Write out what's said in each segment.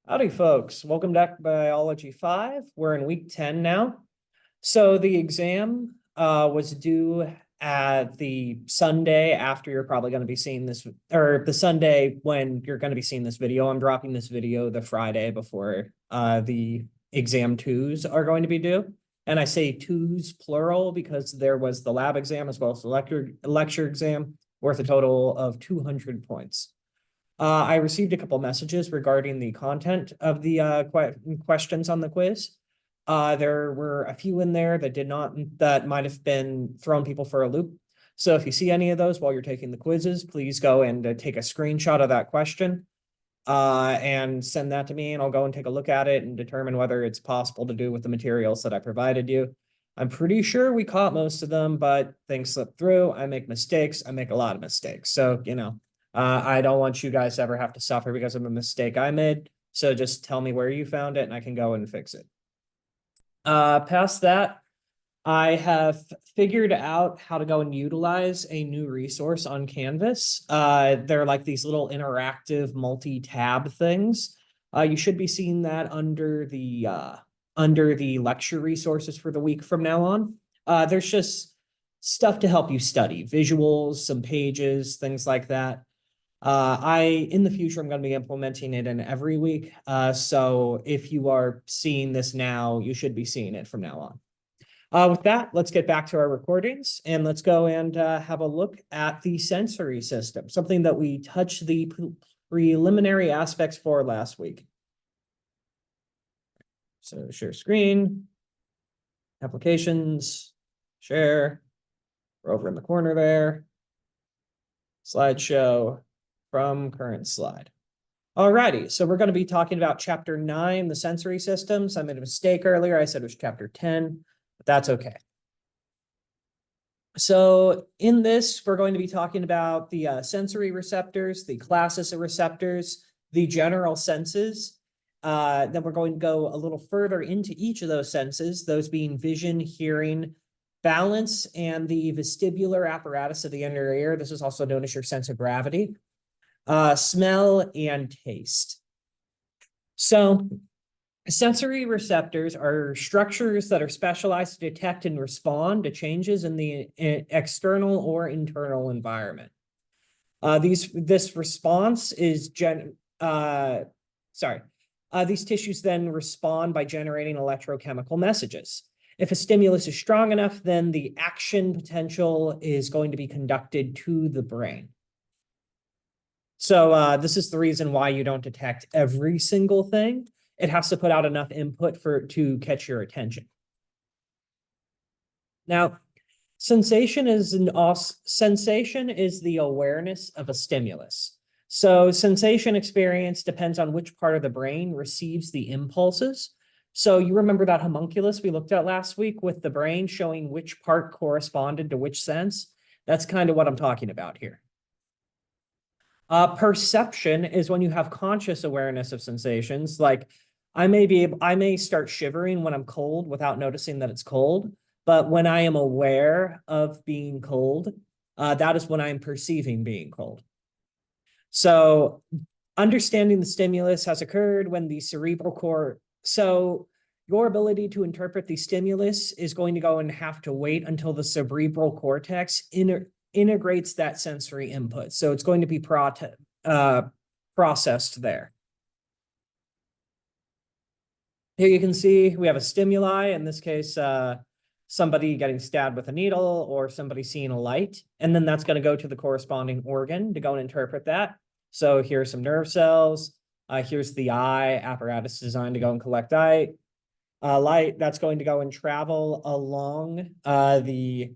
Howdy, folks. Welcome back to Biology 5. We're in week 10 now. So the exam was due at the Sunday after you're probably going to be seeing this, or the Sunday when you're going to be seeing this video. I'm dropping this video the Friday before the exam twos are going to be due. And I say twos plural because there was the lab exam as well as the lecture exam worth a total of 200 points. I received a couple messages regarding the content of the questions on the quiz. There were a few in there that might have been thrown people for a loop. So if you see any of those while you're taking the quizzes, please go and take a screenshot of that question and send that to me, and I'll go and take a look at it and determine whether it's possible to do with the materials that I provided you. I'm pretty sure we caught most of them, but things slip through. I make mistakes. I make a lot of mistakes. So, I don't want you guys to ever have to suffer because of a mistake I made. So just tell me where you found it and I can go and fix it. Past that, I have figured out how to go and utilize a new resource on Canvas. They're like these little interactive multi-tab things. You should be seeing that under the lecture resources for the week from now on. There's just stuff to help you study, visuals, some pages, things like that. In the future, I'm going to be implementing it in every week. So if you are seeing this now, you should be seeing it from now on. With that, let's get back to our recordings and let's go and have a look at the sensory system, something that we touched the preliminary aspects for last week. So share screen, applications, share, we're over in the corner there, slideshow. From current slide. Alrighty, so we're going to be talking about chapter 9, the sensory systems. I made a mistake earlier. I said it was chapter 10, but that's okay. So in this, we're going to be talking about the sensory receptors, the classes of receptors, the general senses. Then we're going to go a little further into each of those senses, those being vision, hearing, balance, and the vestibular apparatus of the inner ear. This is also known as your sense of gravity. Smell and taste. So sensory receptors are structures that are specialized to detect and respond to changes in the external or internal environment. This response is these tissues then respond by generating electrochemical messages. If a stimulus is strong enough, then the action potential is going to be conducted to the brain. So this is the reason why you don't detect every single thing. It has to put out enough input to catch your attention. Now, sensation is the awareness of a stimulus. So sensation experience depends on which part of the brain receives the impulses. So you remember that homunculus we looked at last week with the brain showing which part corresponded to which sense? That's kind of what I'm talking about here. Perception is when you have conscious awareness of sensations. Like I may start shivering when I'm cold without noticing that it's cold. But when I am aware of being cold, that is when I'm perceiving being cold. So understanding the stimulus has occurred when the cerebral cortex. So your ability to interpret the stimulus is going to go and have to wait until the cerebral cortex integrates that sensory input. So it's going to be processed there. Here you can see we have a stimuli, in this case, somebody getting stabbed with a needle or somebody seeing a light, and then that's going to go to the corresponding organ to go and interpret that. So here's some nerve cells. Here's the eye apparatus designed to go and collect light. That's going to go and travel along the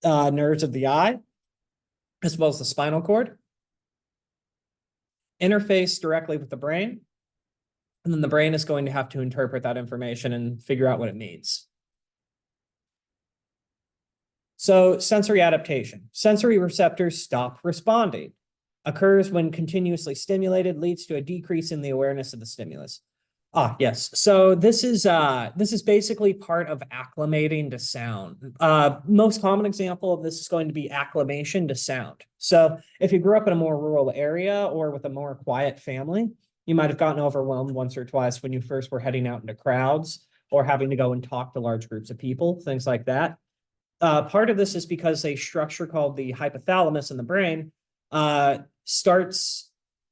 nerves of the eye, as well as the spinal cord, interface directly with the brain, and then the brain is going to have to interpret that information and figure out what it means. So sensory adaptation. Sensory receptors stop responding. Occurs when continuously stimulated, leads to a decrease in the awareness of the stimulus. Yes. So this is basically part of acclimating to sound. Most common example of this is going to be acclimation to sound. So if you grew up in a more rural area or with a more quiet family, You might have gotten overwhelmed once or twice when you first were heading out into crowds or having to go and talk to large groups of people, things like that. Part of this is because a structure called the hypothalamus in the brain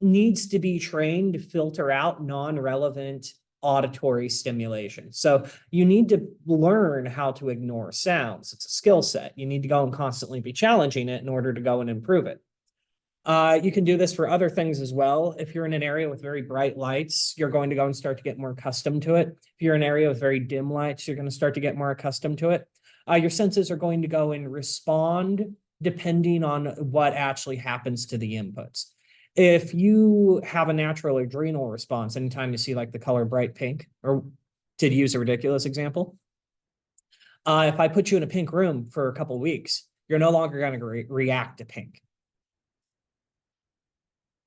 needs to be trained to filter out non-relevant auditory stimulation. So you need to learn how to ignore sounds. It's a skill set. You need to go and constantly be challenging it in order to go and improve it. You can do this for other things as well. If you're in an area with very bright lights, you're going to go and start to get more accustomed to it. If you're in an area with very dim lights, you're going to start to get more accustomed to it. Your senses are going to go and respond depending on what actually happens to the inputs. If you have a natural adrenal response, anytime you see like the color bright pink, or to use a ridiculous example, if I put you in a pink room for a couple of weeks, you're no longer going to react to pink.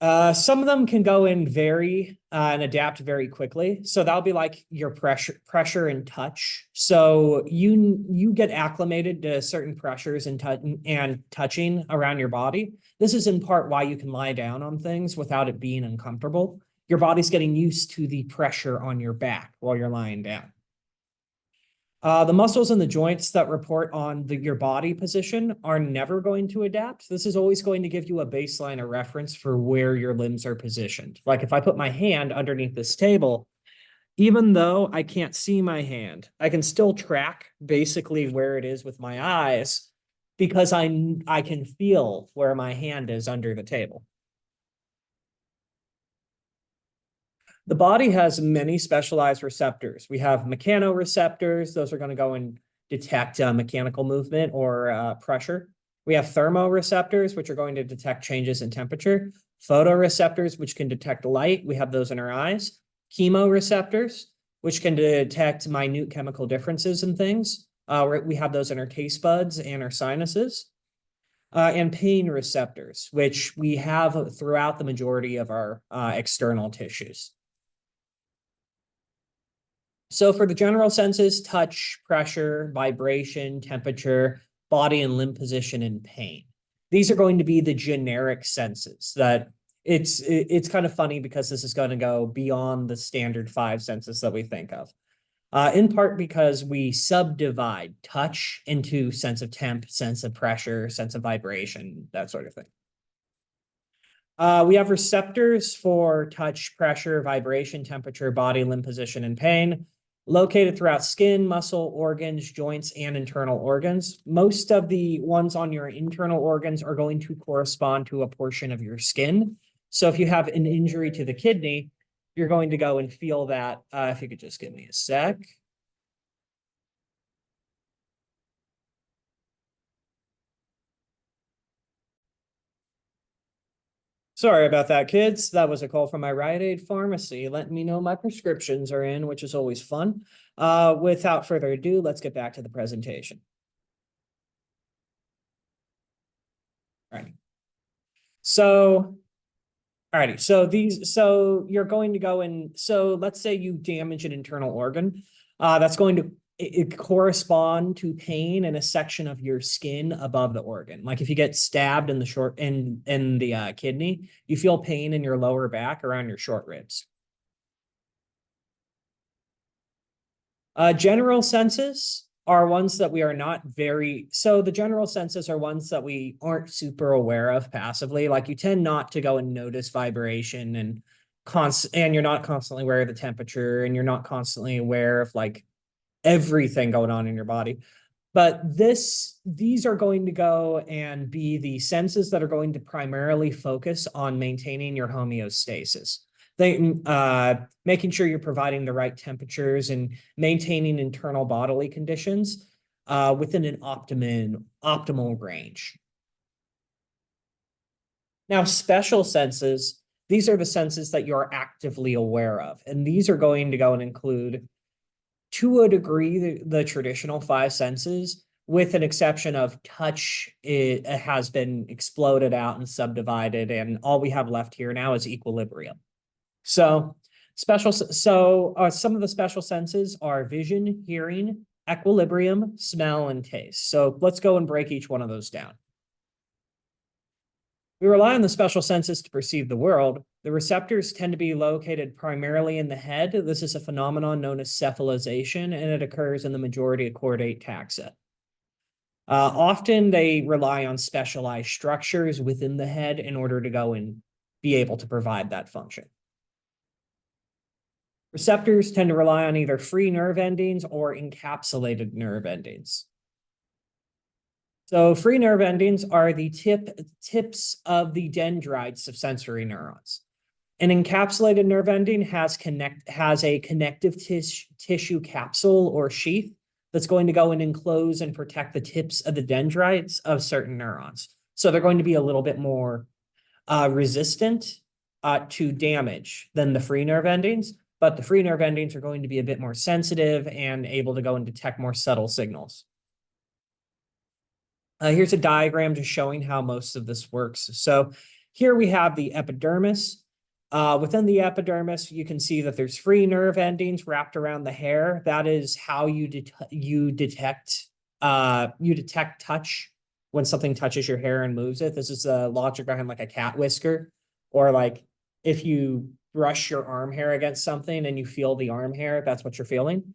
Some of them can go in vary and adapt very quickly. So that'll be like your pressure and touch. So you get acclimated to certain pressures and touching around your body. This is in part why you can lie down on things without it being uncomfortable. Your body's getting used to the pressure on your back while you're lying down. The muscles and the joints that report on your body position are never going to adapt. This is always going to give you a baseline, a reference for where your limbs are positioned. Like if I put my hand underneath this table, even though I can't see my hand, I can still track basically where it is with my eyes because I can feel where my hand is under the table. The body has many specialized receptors. We have mechanoreceptors. Those are going to go and detect mechanical movement or pressure. We have thermoreceptors, which are going to detect changes in temperature. Photoreceptors, which can detect light. We have those in our eyes. Chemoreceptors, which can detect minute chemical differences in things. We have those in our taste buds and our sinuses. And pain receptors, which we have throughout the majority of our external tissues. So for the general senses, touch, pressure, vibration, temperature, body and limb position, and pain. These are going to be the generic senses that it's kind of funny because this is going to go beyond the standard 5 senses that we think of. In part because we subdivide touch into sense of temp, sense of pressure, sense of vibration, that sort of thing. We have receptors for touch, pressure, vibration, temperature, body, limb position, and pain, located throughout skin, muscle, organs, joints, and internal organs. Most of the ones on your internal organs are going to correspond to a portion of your skin. So if you have an injury to the kidney, you're going to go and feel that. If you could just give me a sec. Sorry about that, kids. That was a call from my Rite Aid pharmacy letting me know my prescriptions are in, which is always fun. Without further ado, let's get back to the presentation. All right. So, alrighty. So you're going to go in. So let's say you damage an internal organ. That's going to correspond to pain in a section of your skin above the organ. Like if you get stabbed in the kidney, you feel pain in your lower back around your short ribs. General senses are ones that we are not so the general senses are ones that we aren't super aware of passively. Like you tend not to go and notice vibration and you're not constantly aware of the temperature, and you're not constantly aware of like everything going on in your body. But these are going to go and be the senses that are going to primarily focus on maintaining your homeostasis. Making sure you're providing the right temperatures and maintaining internal bodily conditions within an optimal range. Now, special senses, these are the senses that you're actively aware of. And these are going to go and include, to a degree, the traditional 5 senses, with an exception of touch. It has been exploded out and subdivided, and all we have left here now is equilibrium. So some of the special senses are vision, hearing, equilibrium, smell, and taste. So let's go and break each one of those down. We rely on the special senses to perceive the world, The receptors tend to be located primarily in the head. This is a phenomenon known as cephalization, and it occurs in the majority of chordate taxa. Often they rely on specialized structures within the head in order to go and be able to provide that function. Receptors tend to rely on either free nerve endings or encapsulated nerve endings. So free nerve endings are the tips of the dendrites of sensory neurons. An encapsulated nerve ending has a connective tissue capsule or sheath that's going to go and enclose and protect the tips of the dendrites of certain neurons. So they're going to be a little bit more resistant to damage than the free nerve endings, but the free nerve endings are going to be a bit more sensitive and able to go and detect more subtle signals. Here's a diagram just showing how most of this works. So here we have the epidermis. Within the epidermis, you can see that there's free nerve endings wrapped around the hair. That is how you detect touch when something touches your hair and moves it. This is the logic behind like a cat whisker, or like if you brush your arm hair against something and you feel the arm hair, that's what you're feeling.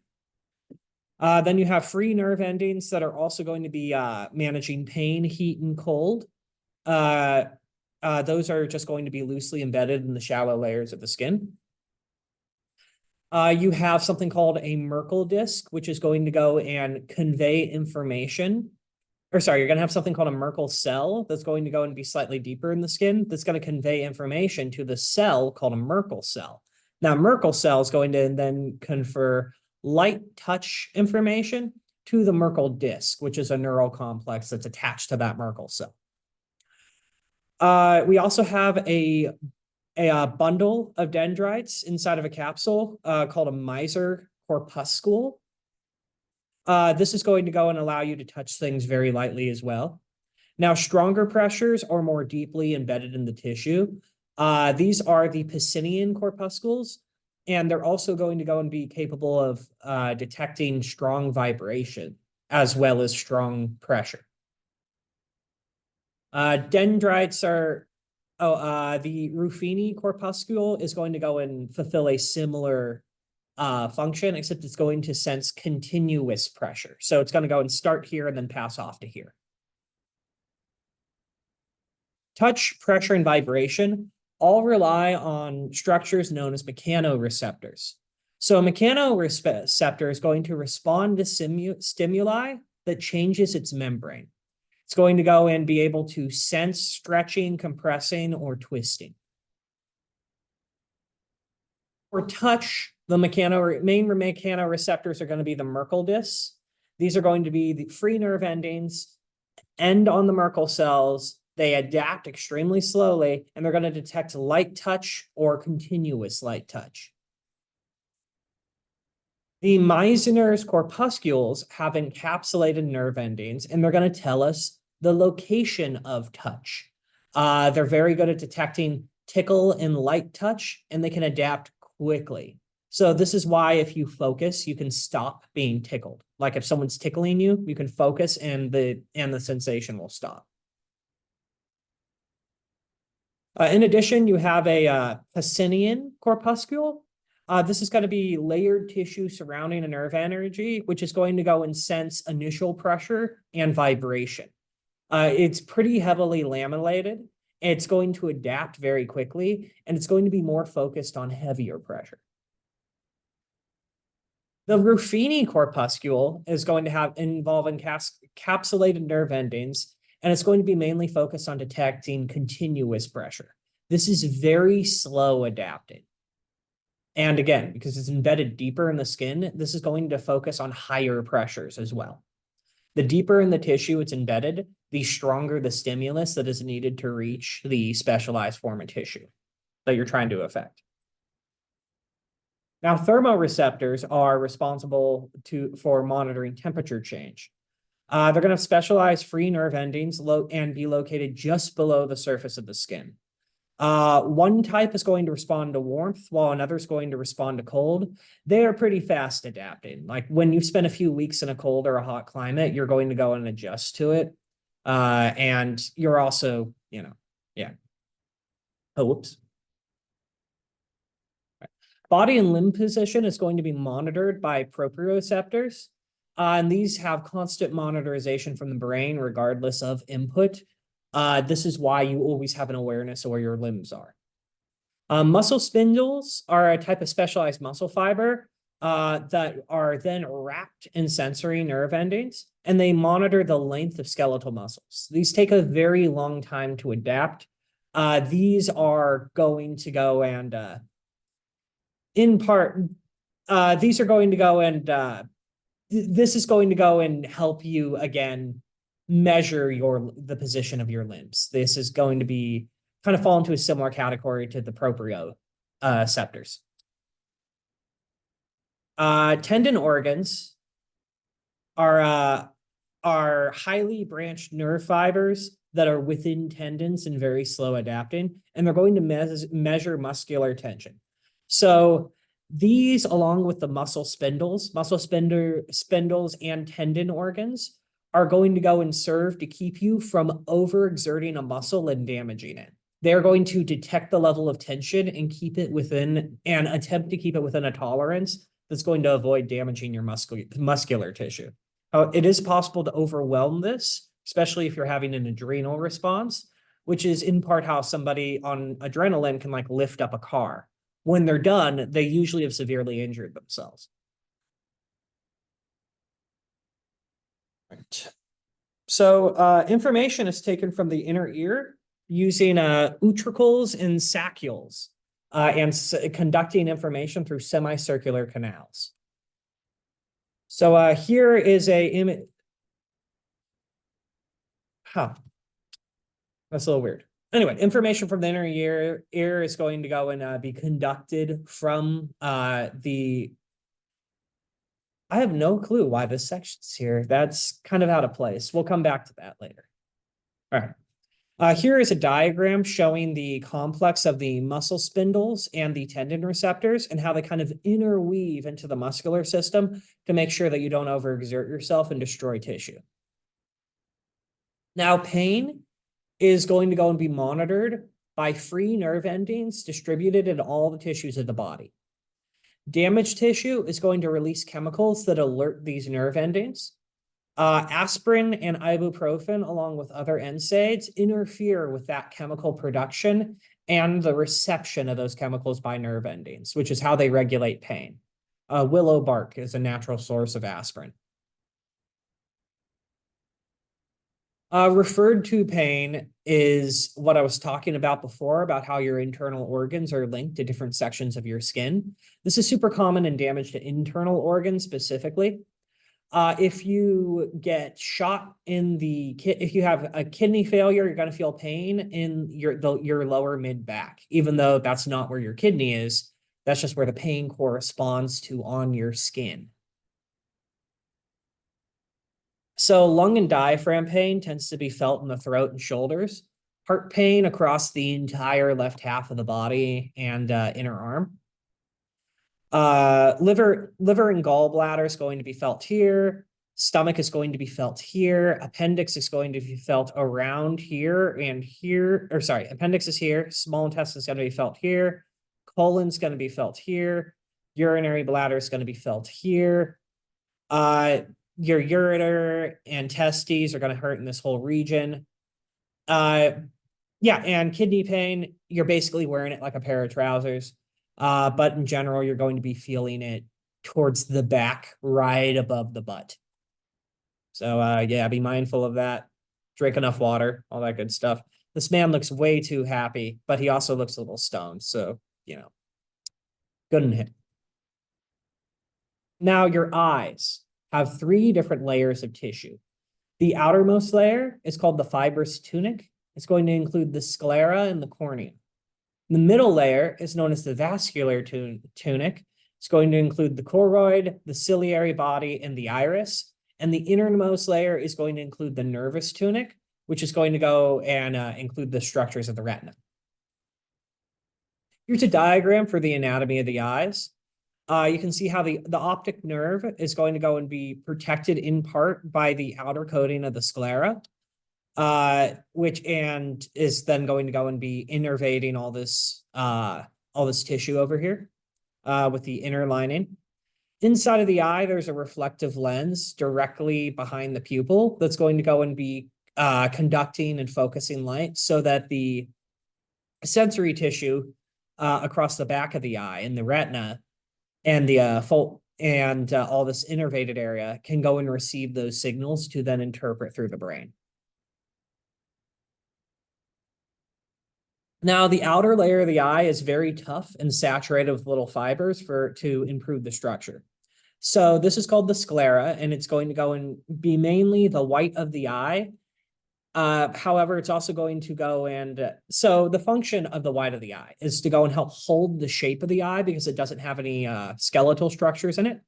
Then you have free nerve endings that are also going to be managing pain, heat, and cold. Those are just going to be loosely embedded in the shallow layers of the skin. You have something called a Merkel disc, which is going to go and convey information. Or sorry, you're going to have something called a Merkel cell that's going to go and be slightly deeper in the skin. That's going to convey information to the cell called a Merkel cell. Now, Merkel cell is going to then confer light touch information to the Merkel disc, which is a neural complex that's attached to that Merkel cell. We also have a bundle of dendrites inside of a capsule called a Meissner corpuscle. This is going to go and allow you to touch things very lightly as well. Now, stronger pressures are more deeply embedded in the tissue. These are the Pacinian corpuscles, and they're also going to go and be capable of detecting strong vibration as well as strong pressure. Dendrites are, the Ruffini corpuscle is going to go and fulfill a similar function, except it's going to sense continuous pressure. So it's going to go and start here and then pass off to here. Touch, pressure, and vibration all rely on structures known as mechanoreceptors. So a mechanoreceptor is going to respond to stimuli that changes its membrane. It's going to go and be able to sense stretching, compressing, or twisting. For touch, the main mechanoreceptors are going to be the Merkel discs. These are going to be the free nerve endings, end on the Merkel cells. They adapt extremely slowly, and they're going to detect light touch or continuous light touch. The Meissner's corpuscles have encapsulated nerve endings, and they're going to tell us the location of touch. They're very good at detecting tickle and light touch, and they can adapt quickly. So this is why if you focus, you can stop being tickled. Like if someone's tickling you, you can focus and the sensation will stop. In addition, you have a Pacinian corpuscle. This is going to be layered tissue surrounding a nerve energy, which is going to go and sense initial pressure and vibration. It's pretty heavily lamellated. It's going to adapt very quickly, and it's going to be more focused on heavier pressure. The Ruffini corpuscle is going to involve encapsulated nerve endings, and it's going to be mainly focused on detecting continuous pressure. This is very slow adapting. And again, because it's embedded deeper in the skin, this is going to focus on higher pressures as well. The deeper in the tissue it's embedded, the stronger the stimulus that is needed to reach the specialized form of tissue that you're trying to affect. Now, thermoreceptors are responsible for monitoring temperature change. They're going to have specialized free nerve endings and be located just below the surface of the skin. One type is going to respond to warmth, while another is going to respond to cold. They are pretty fast adapting. Like when you spend a few weeks in a cold or a hot climate, you're going to go and adjust to it. And you're also, yeah. Oh, whoops. Body and limb position is going to be monitored by proprioceptors. And these have constant monitorization from the brain regardless of input. This is why you always have an awareness of where your limbs are. Muscle spindles are a type of specialized muscle fiber that are then wrapped in sensory nerve endings, and they monitor the length of skeletal muscles. These take a very long time to adapt. These are going to go and, in part, these are going to go and, this is going to go and help you, again, measure the position of your limbs. This is going to be kind of fall into a similar category to the proprioceptors. Tendon organs are highly branched nerve fibers that are within tendons and very slow adapting, and they're going to measure muscular tension. So these, along with the muscle spindles and tendon organs, are going to go and serve to keep you from overexerting a muscle and damaging it. They're going to detect the level of tension and keep it within, and attempt to keep it within a tolerance that's going to avoid damaging your muscular tissue. It is possible to overwhelm this, especially if you're having an adrenal response, which is in part how somebody on adrenaline can like lift up a car. When they're done, they usually have severely injured themselves. Right. So information is taken from the inner ear using utricles and saccules and conducting information through semicircular canals. So here is a image. Huh. That's a little weird. Anyway, information from the inner ear is going to go and be conducted from the. I have no clue why this section's here. That's kind of out of place. We'll come back to that later. All right. Here is a diagram showing the complex of the muscle spindles and the tendon receptors and how they kind of interweave into the muscular system to make sure that you don't overexert yourself and destroy tissue. Now, pain is going to go and be monitored by free nerve endings distributed in all the tissues of the body. Damaged tissue is going to release chemicals that alert these nerve endings. Aspirin and ibuprofen, along with other NSAIDs, interfere with that chemical production and the reception of those chemicals by nerve endings, which is how they regulate pain. Willow bark is a natural source of aspirin. Referred to pain is what I was talking about before, about how your internal organs are linked to different sections of your skin. This is super common in damage to internal organs specifically. If you get shot in if you have a kidney failure, you're going to feel pain in your lower mid back, even though that's not where your kidney is. That's just where the pain corresponds to on your skin. So lung and diaphragm pain tends to be felt in the throat and shoulders. Heart pain across the entire left half of the body and inner arm. Liver and gallbladder is going to be felt here. Stomach is going to be felt here. Appendix is going to be felt around here and here. Or sorry, appendix is here. Small intestine is going to be felt here. Colon is going to be felt here. Urinary bladder is going to be felt here. Your ureter and testes are going to hurt in this whole region. Yeah, and kidney pain, you're basically wearing it like a pair of trousers. But in general, you're going to be feeling it towards the back, right above the butt. So yeah, be mindful of that. Drink enough water, all that good stuff. This man looks way too happy, but he also looks a little stoned. So, you know, good in him. Now, your eyes have 3 different layers of tissue. The outermost layer is called the fibrous tunic. It's going to include the sclera and the cornea. The middle layer is known as the vascular tunic. It's going to include the choroid, the ciliary body, and the iris. And the innermost layer is going to include the nervous tunic, which is going to go and include the structures of the retina. Here's a diagram for the anatomy of the eyes. You can see how the optic nerve is going to go and be protected in part by the outer coating of the sclera, which is then going to go and be innervating all this tissue over here. with the inner lining. Inside of the eye, there's a reflective lens directly behind the pupil that's going to go and be conducting and focusing light so that the sensory tissue across the back of the eye and the retina and the all this innervated area can go and receive those signals to then interpret through the brain. Now, the outer layer of the eye is very tough and saturated with little fibers to improve the structure. So this is called the sclera, and it's going to go and be mainly the white of the eye. However, it's also going to go and so the function of the white of the eye is to go and help hold the shape of the eye because it doesn't have any skeletal structures in it.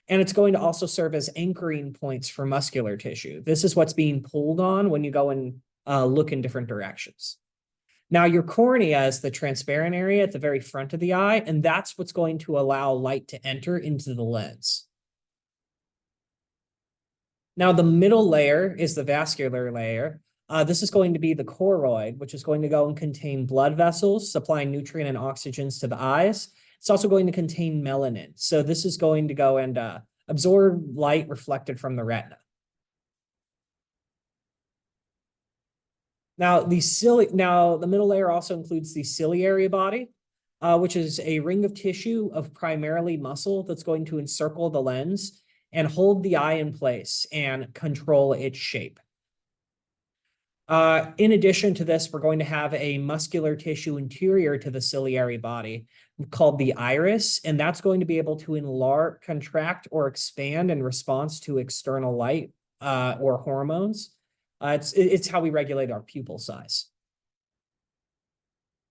And it's going to also serve as anchoring points for muscular tissue. This is what's being pulled on when you go and look in different directions. Now, your cornea is the transparent area at the very front of the eye, and that's what's going to allow light to enter into the lens. Now, the middle layer is the vascular layer. This is going to be the choroid, which is going to go and contain blood vessels, supplying nutrient and oxygens to the eyes. It's also going to contain melanin. So this is going to go and absorb light reflected from the retina. Now, the middle layer also includes the ciliary body, which is a ring of tissue of primarily muscle that's going to encircle the lens and hold the eye in place and control its shape. In addition to this, we're going to have a muscular tissue interior to the ciliary body called the iris, and that's going to be able to enlarge, contract, or expand in response to external light or hormones. It's how we regulate our pupil size.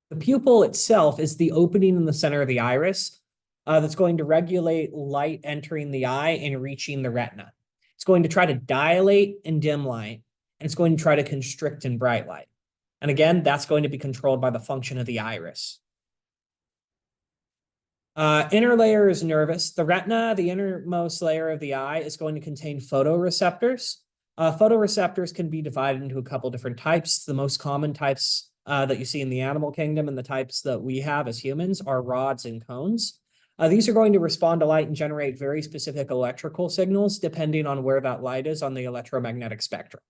The pupil itself is the opening in the center of the iris that's going to regulate light entering the eye and reaching the retina. It's going to try to dilate in dim light, and it's going to try to constrict in bright light. And again, that's going to be controlled by the function of the iris. Inner layer is nervous. The retina, the innermost layer of the eye, is going to contain photoreceptors. Photoreceptors can be divided into a couple different types. The most common types that you see in the animal kingdom and the types that we have as humans are rods and cones. These are going to respond to light and generate very specific electrical signals depending on where that light is on the electromagnetic spectrum.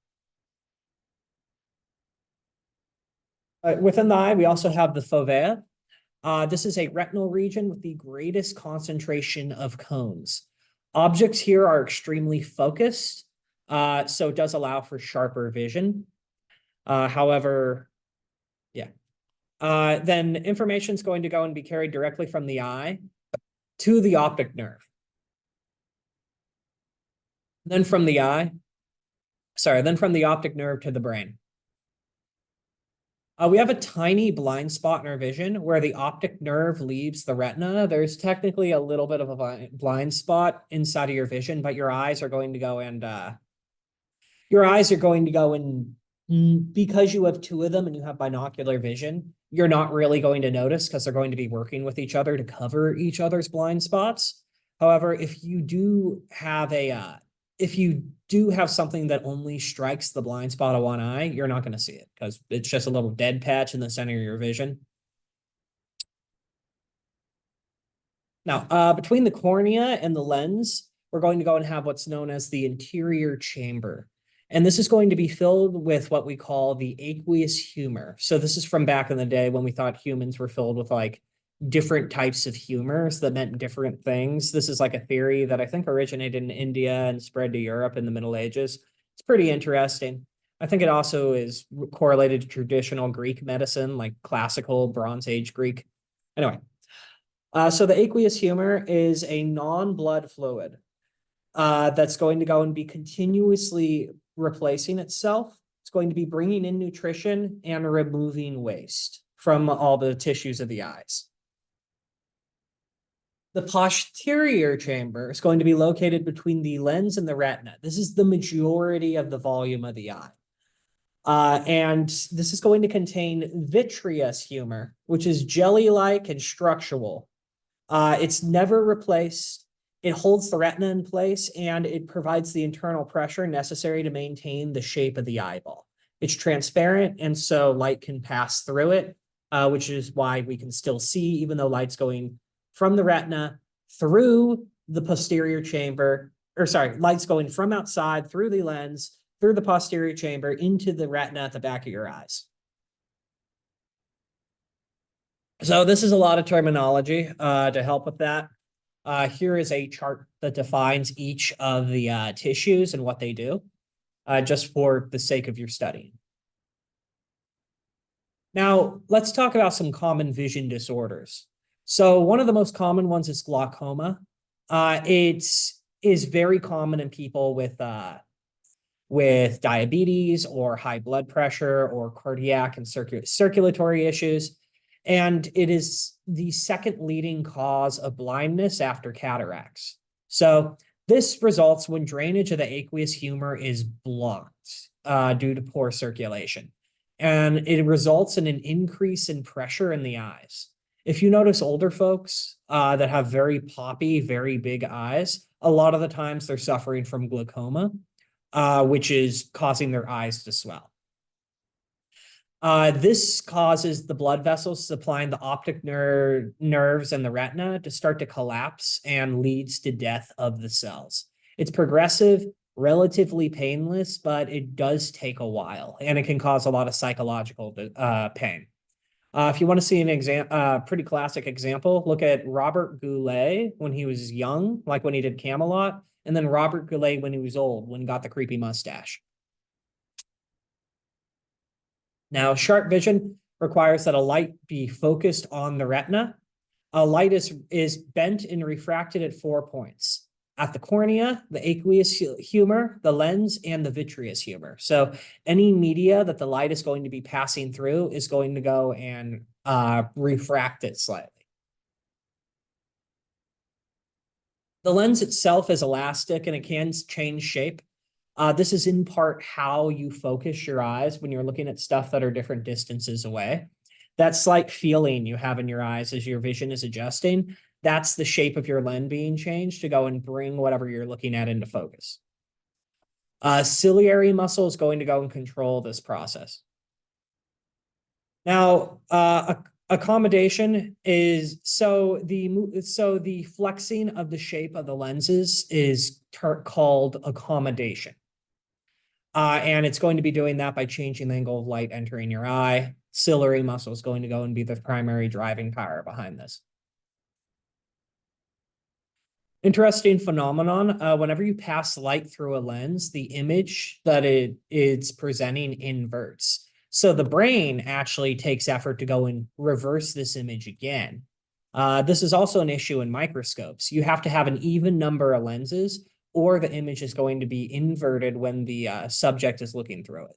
Within the eye, we also have the fovea. This is a retinal region with the greatest concentration of cones. Objects here are extremely focused, so it does allow for sharper vision. However, yeah. Then information is going to go and be carried directly from the eye to the optic nerve. Then from the optic nerve to the brain. We have a tiny blind spot in our vision where the optic nerve leaves the retina. There's technically a little bit of a blind spot inside of your vision, but your eyes are going to go and because you have two of them and you have binocular vision, you're not really going to notice because they're going to be working with each other to cover each other's blind spots. However, if you do have something that only strikes the blind spot of one eye, you're not going to see it because it's just a little dead patch in the center of your vision. Now, between the cornea and the lens, we're going to go and have what's known as the anterior chamber. And this is going to be filled with what we call the aqueous humor. So this is from back in the day when we thought humans were filled with like different types of humors that meant different things. This is like a theory that I think originated in India and spread to Europe in the Middle Ages. It's pretty interesting. I think it also is correlated to traditional Greek medicine, like classical Bronze Age Greek. Anyway, so the aqueous humor is a non-blood fluid that's going to go and be continuously replacing itself. It's going to be bringing in nutrition and removing waste from all the tissues of the eyes. The posterior chamber is going to be located between the lens and the retina. This is the majority of the volume of the eye. And this is going to contain vitreous humor, which is jelly-like and structural. It's never replaced. It holds the retina in place, and it provides the internal pressure necessary to maintain the shape of the eyeball. It's transparent, and so light can pass through it, which is why we can still see, even though light's going from the retina through the posterior chamber, or sorry, light's going from outside through the lens, through the posterior chamber into the retina at the back of your eyes. So this is a lot of terminology to help with that. Here is a chart that defines each of the tissues and what they do, just for the sake of your study. Now, let's talk about some common vision disorders. So one of the most common ones is glaucoma. It is very common in people with diabetes or high blood pressure or cardiac and circulatory issues. And it is the second leading cause of blindness after cataracts. So this results when drainage of the aqueous humor is blocked due to poor circulation. And it results in an increase in pressure in the eyes. If you notice older folks that have very poppy, very big eyes, a lot of the times they're suffering from glaucoma, which is causing their eyes to swell. This causes the blood vessels supplying the optic nerves and the retina to start to collapse and leads to death of the cells. It's progressive, relatively painless, but it does take a while, and it can cause a lot of psychological pain. If you want to see an pretty classic example, look at Robert Goulet when he was young, like when he did Camelot, and then Robert Goulet when he was old, when he got the creepy mustache. Now, sharp vision requires that a light be focused on the retina. A light is bent and refracted at 4 points: at the cornea, the aqueous humor, the lens, and the vitreous humor. So any media that the light is going to be passing through is going to go and refract it slightly. The lens itself is elastic and it can change shape. This is in part how you focus your eyes when you're looking at stuff that are different distances away. That slight feeling you have in your eyes as your vision is adjusting, that's the shape of your lens being changed to go and bring whatever you're looking at into focus. Ciliary muscle is going to go and control this process. Now, accommodation is the flexing of the shape of the lenses is called accommodation. And it's going to be doing that by changing the angle of light entering your eye. Ciliary muscle is going to go and be the primary driving power behind this. Interesting phenomenon. Whenever you pass light through a lens, the image that it's presenting inverts. So the brain actually takes effort to go and reverse this image again. This is also an issue in microscopes. You have to have an even number of lenses, or the image is going to be inverted when the subject is looking through it.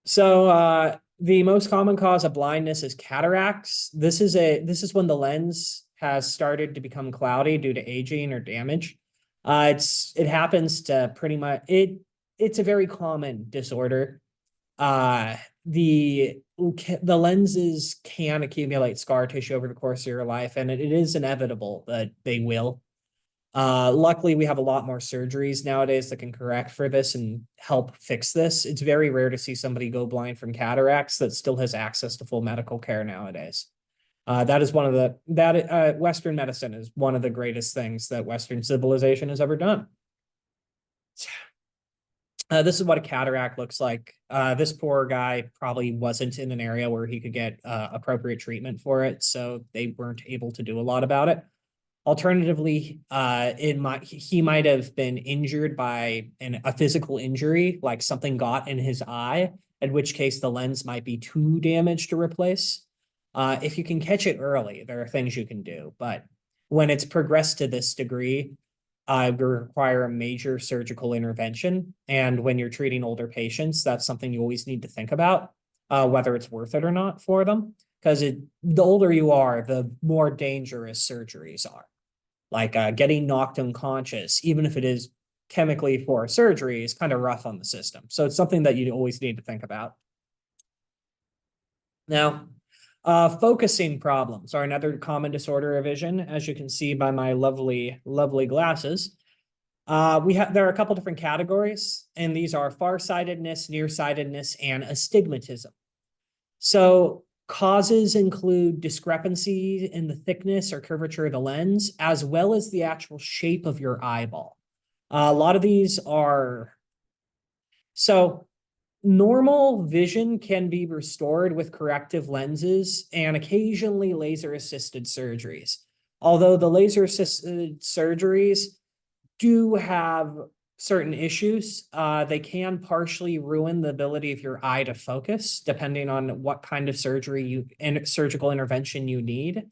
So the most common cause of blindness is cataracts. This is when the lens has started to become cloudy due to aging or damage. It happens to pretty much it's a very common disorder. The lenses can accumulate scar tissue over the course of your life, and it is inevitable that they will. Luckily, we have a lot more surgeries nowadays that can correct for this and help fix this. It's very rare to see somebody go blind from cataracts that still has access to full medical care nowadays. That is one of the Western medicine is one of the greatest things that Western civilization has ever done. This is what a cataract looks like. This poor guy probably wasn't in an area where he could get appropriate treatment for it, so they weren't able to do a lot about it. Alternatively, he might have been injured by a physical injury, like something got in his eye, in which case the lens might be too damaged to replace. If you can catch it early, there are things you can do, but when it's progressed to this degree, it will require a major surgical intervention. And when you're treating older patients, that's something you always need to think about, whether it's worth it or not for them. Because the older you are, the more dangerous surgeries are. Like getting knocked unconscious, even if it is chemically for surgery, is kind of rough on the system. So it's something that you always need to think about. Now, focusing problems are another common disorder of vision, as you can see by my lovely, lovely glasses. There are a couple different categories, and these are farsightedness, nearsightedness, and astigmatism. So causes include discrepancy in the thickness or curvature of the lens, as well as the actual shape of your eyeball. A lot of these are, so normal vision can be restored with corrective lenses and occasionally laser-assisted surgeries. Although the laser-assisted surgeries do have certain issues, they can partially ruin the ability of your eye to focus, depending on what kind of surgical intervention you need,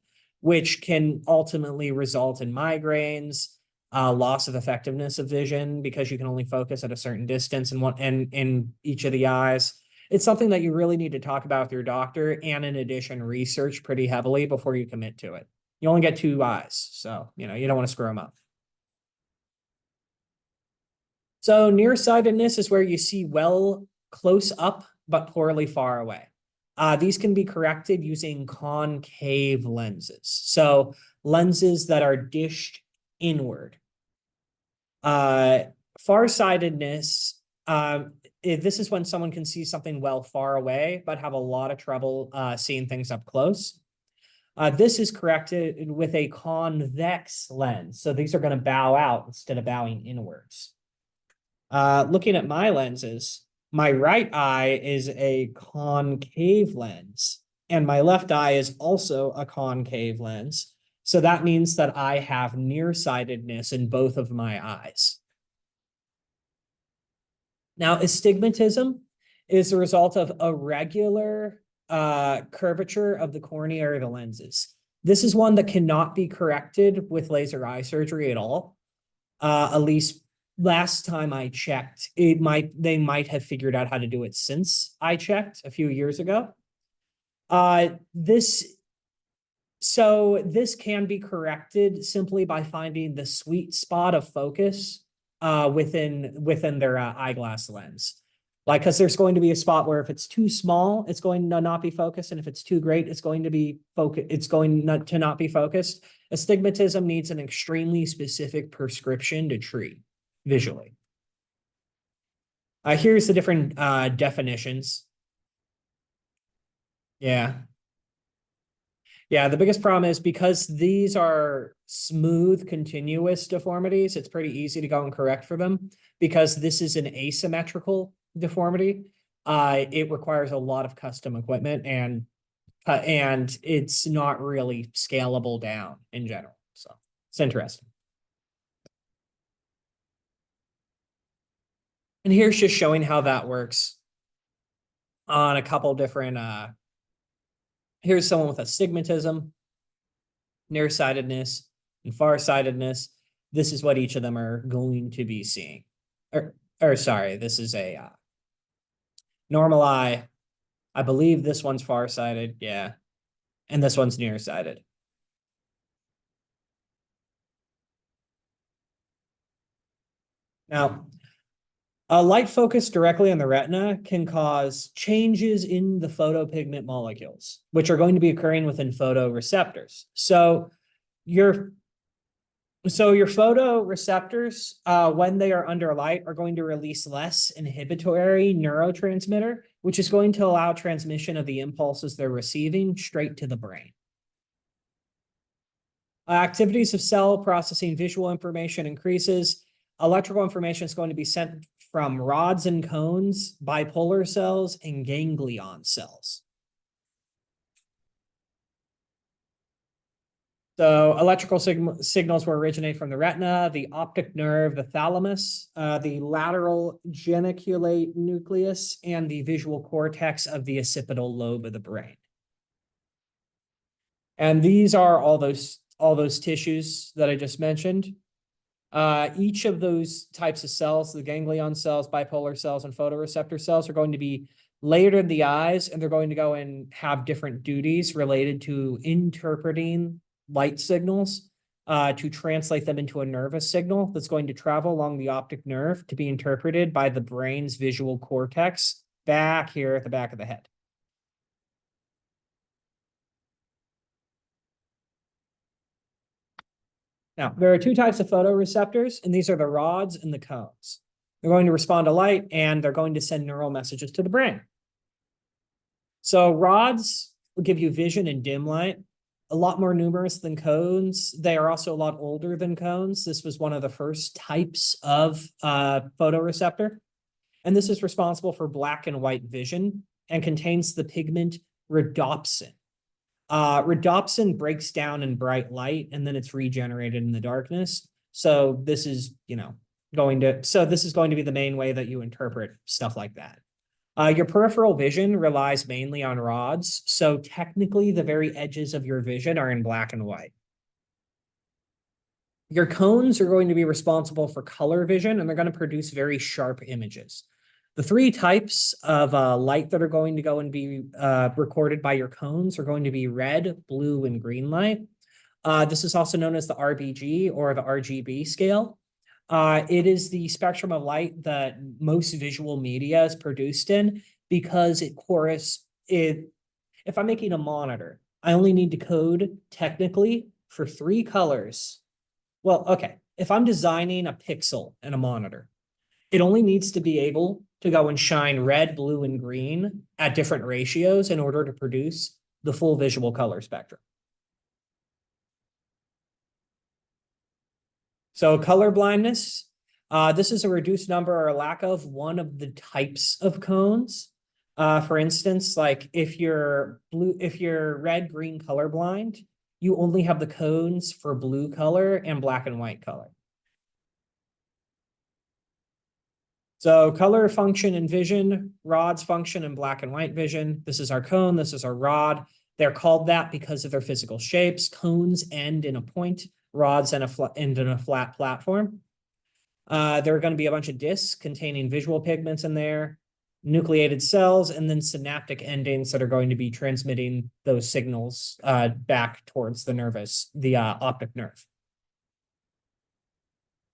which can ultimately result in migraines, loss of effectiveness of vision because you can only focus at a certain distance in each of the eyes. It's something that you really need to talk about with your doctor, and in addition, research pretty heavily before you commit to it. You only get 2 eyes, so you don't want to screw them up. So nearsightedness is where you see well close up, but poorly far away. These can be corrected using concave lenses. So lenses that are dished inward. Farsightedness, this is when someone can see something well far away, but have a lot of trouble seeing things up close. This is corrected with a convex lens. So these are going to bow out instead of bowing inwards. Looking at my lenses, my right eye is a concave lens, and my left eye is also a concave lens. So that means that I have nearsightedness in both of my eyes. Now, astigmatism is the result of irregular curvature of the cornea or the lenses. This is one that cannot be corrected with laser eye surgery at all. At least last time I checked, they might have figured out how to do it since I checked a few years ago. This can be corrected simply by finding the sweet spot of focus within their eyeglass lens. Like, because there's going to be a spot where if it's too small, it's going to not be focused, and if it's too great, it's going to be not be focused. Astigmatism needs an extremely specific prescription to treat visually. Here's the different definitions. Yeah. Yeah, the biggest problem is because these are smooth, continuous deformities, it's pretty easy to go and correct for them. Because this is an asymmetrical deformity, it requires a lot of custom equipment, and it's not really scalable down in general. So it's interesting. And here's just showing how that works on a couple different, here's someone with astigmatism, nearsightedness, and farsightedness. This is what each of them are going to be seeing. Or sorry, this is a normal eye. I believe this one's farsighted, yeah. And this one's nearsighted. Now, a light focus directly on the retina can cause changes in the photopigment molecules, which are going to be occurring within photoreceptors. So your photoreceptors, when they are under light, are going to release less inhibitory neurotransmitter, which is going to allow transmission of the impulses they're receiving straight to the brain. Activities of cell processing visual information increases. Electrical information is going to be sent from rods and cones, bipolar cells, and ganglion cells. So electrical signals will originate from the retina, the optic nerve, the thalamus, the lateral geniculate nucleus, and the visual cortex of the occipital lobe of the brain. And these are all those tissues that I just mentioned. Each of those types of cells, the ganglion cells, bipolar cells, and photoreceptor cells, are going to be layered in the eyes, and they're going to go and have different duties related to interpreting light signals to translate them into a nervous signal that's going to travel along the optic nerve to be interpreted by the brain's visual cortex back here at the back of the head. Now, there are two types of photoreceptors, and these are the rods and the cones. They're going to respond to light, and they're going to send neural messages to the brain. So rods will give you vision in dim light, a lot more numerous than cones. They are also a lot older than cones. This was one of the first types of photoreceptor. And this is responsible for black and white vision and contains the pigment rhodopsin. Rhodopsin breaks down in bright light and then it's regenerated in the darkness. So this is, this is going to be the main way that you interpret stuff like that. Your peripheral vision relies mainly on rods. So technically the very edges of your vision are in black and white. Your cones are going to be responsible for color vision, and they're going to produce very sharp images. The three types of light that are going to go and be recorded by your cones are going to be red, blue, and green light. This is also known as the RBG or the RGB scale. It is the spectrum of light that most visual media is produced in because if I'm making a monitor, I only need to code technically for three colors. Well, okay, if I'm designing a pixel in a monitor, it only needs to be able to go and shine red, blue, and green at different ratios in order to produce the full visual color spectrum. So color blindness, this is a reduced number or a lack of one of the types of cones. For instance, like if you're red, green colorblind, you only have the cones for blue color and black and white color. So color, function, and vision, rods function in black and white vision. This is our cone, this is our rod. They're called that because of their physical shapes. Cones end in a point, rods end in a flat platform. There are going to be a bunch of discs containing visual pigments in there, nucleated cells, and then synaptic endings that are going to be transmitting those signals back towards the optic nerve.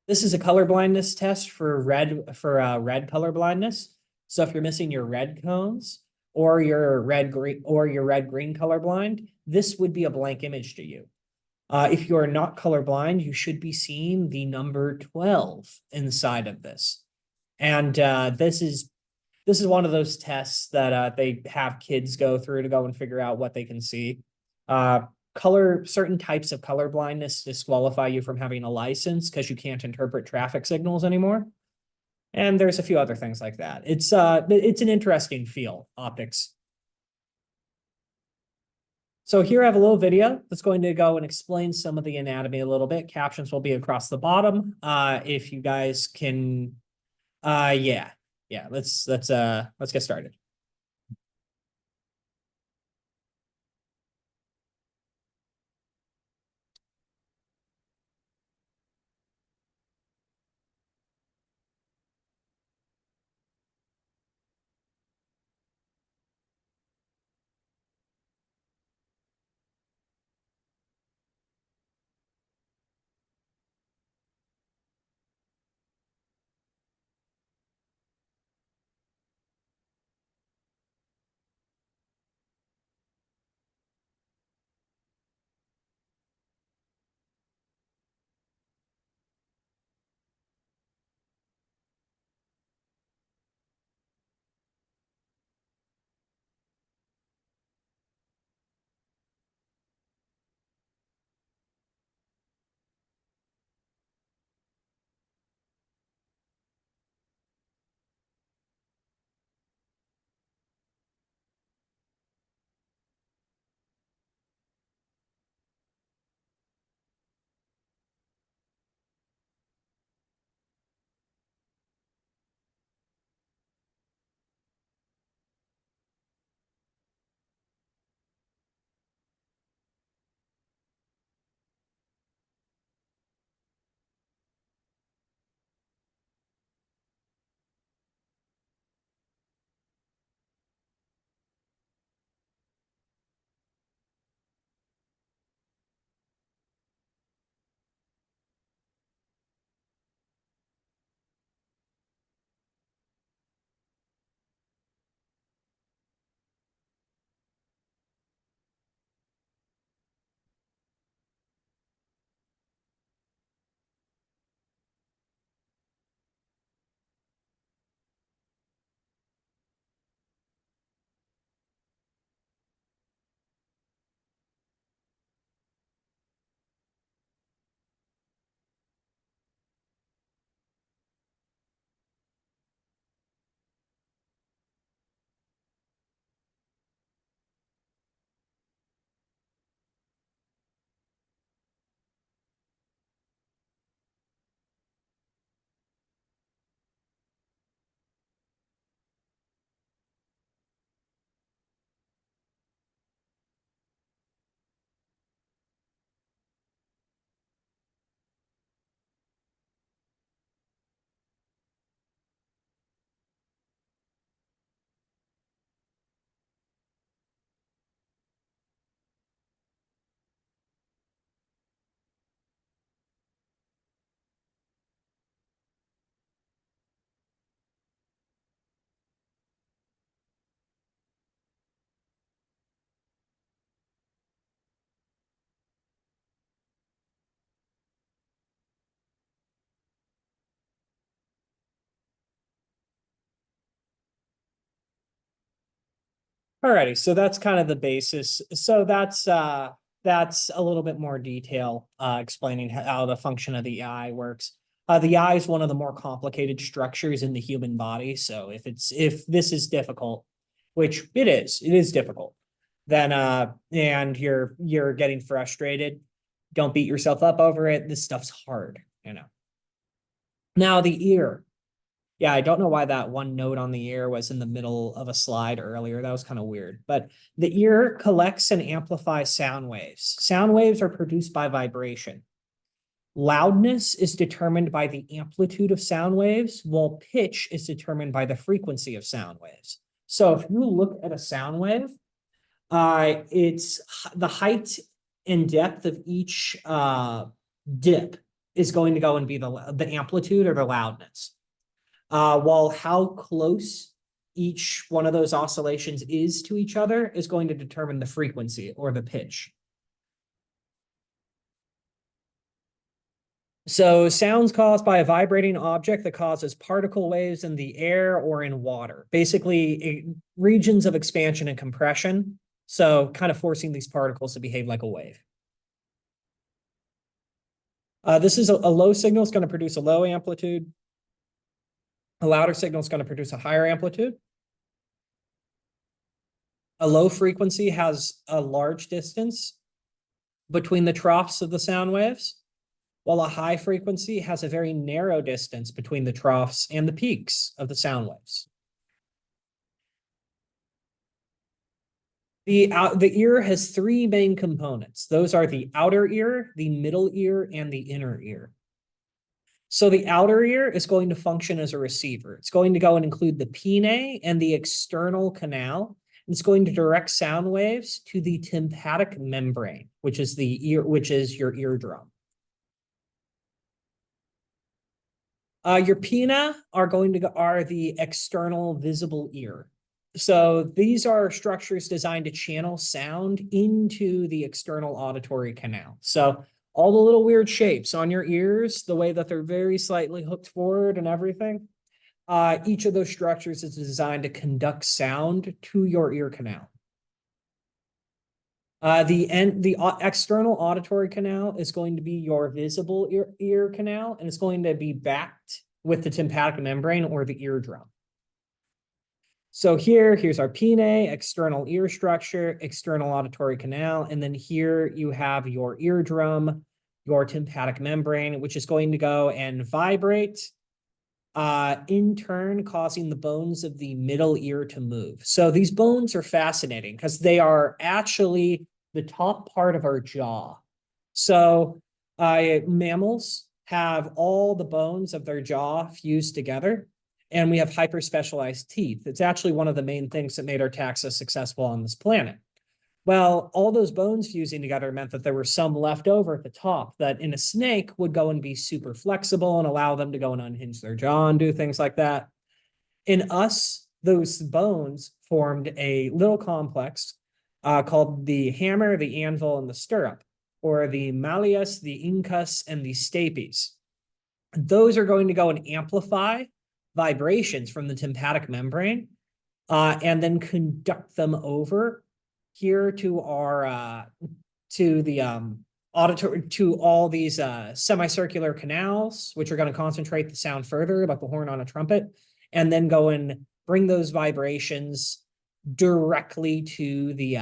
This is a color blindness test for red color blindness. So if you're missing your red cones or your red green color blind, this would be a blank image to you. If you're not colorblind, you should be seeing the number 12 inside of this. And this is one of those tests that they have kids go through to go and figure out what they can see. Certain types of color blindness disqualify you from having a license because you can't interpret traffic signals anymore. And there's a few other things like that. It's an interesting field, optics. So here I have a little video that's going to go and explain some of the anatomy a little bit. Captions will be across the bottom. If you guys can, yeah, let's get started. Alrighty, so that's kind of the basis. So that's a little bit more detail explaining how the function of the eye works. The eye is one of the more complicated structures in the human body. So if this is difficult, which it is difficult, then and you're getting frustrated, don't beat yourself up over it. This stuff's hard, you know. Now the ear. Yeah, I don't know why that one note on the ear was in the middle of a slide earlier. That was kind of weird. But the ear collects and amplifies sound waves. Sound waves are produced by vibration. Loudness is determined by the amplitude of sound waves, while pitch is determined by the frequency of sound waves. So if you look at a sound wave, it's the height and depth of each dip is going to go and be the amplitude or the loudness. While how close each one of those oscillations is to each other is going to determine the frequency or the pitch. So sounds caused by a vibrating object that causes particle waves in the air or in water. Basically, regions of expansion and compression. So kind of forcing these particles to behave like a wave. This is a low signal is going to produce a low amplitude. A louder signal is going to produce a higher amplitude. A low frequency has a large distance between the troughs of the sound waves, while a high frequency has a very narrow distance between the troughs and the peaks of the sound waves. The ear has three main components. Those are the outer ear, the middle ear, and the inner ear. So the outer ear is going to function as a receiver. It's going to go and include the pinnae and the external canal. It's going to direct sound waves to the tympanic membrane, which is your eardrum. Your pinna are the external visible ear. So these are structures designed to channel sound into the external auditory canal. So all the little weird shapes on your ears, the way that they're very slightly hooked forward and everything, each of those structures is designed to conduct sound to your ear canal. The external auditory canal is going to be your visible ear canal, and it's going to be backed with the tympanic membrane or the eardrum. So here's our pinnae, external ear structure, external auditory canal, and then here you have your eardrum, your tympanic membrane, which is going to go and vibrate, in turn causing the bones of the middle ear to move. So these bones are fascinating because they are actually the top part of our jaw. So mammals have all the bones of their jaw fused together, and we have hyper-specialized teeth. It's actually one of the main things that made our taxa successful on this planet. Well, all those bones fusing together meant that there were some left over at the top that in a snake would go and be super flexible and allow them to go and unhinge their jaw and do things like that. In us, those bones formed a little complex called the hammer, the anvil, and the stirrup, or the malleus, the incus, and the stapes. Those are going to go and amplify vibrations from the tympanic membrane and then conduct them over here to our auditory, to all these semicircular canals, which are going to concentrate the sound further, like the horn on a trumpet, and then go and bring those vibrations directly to the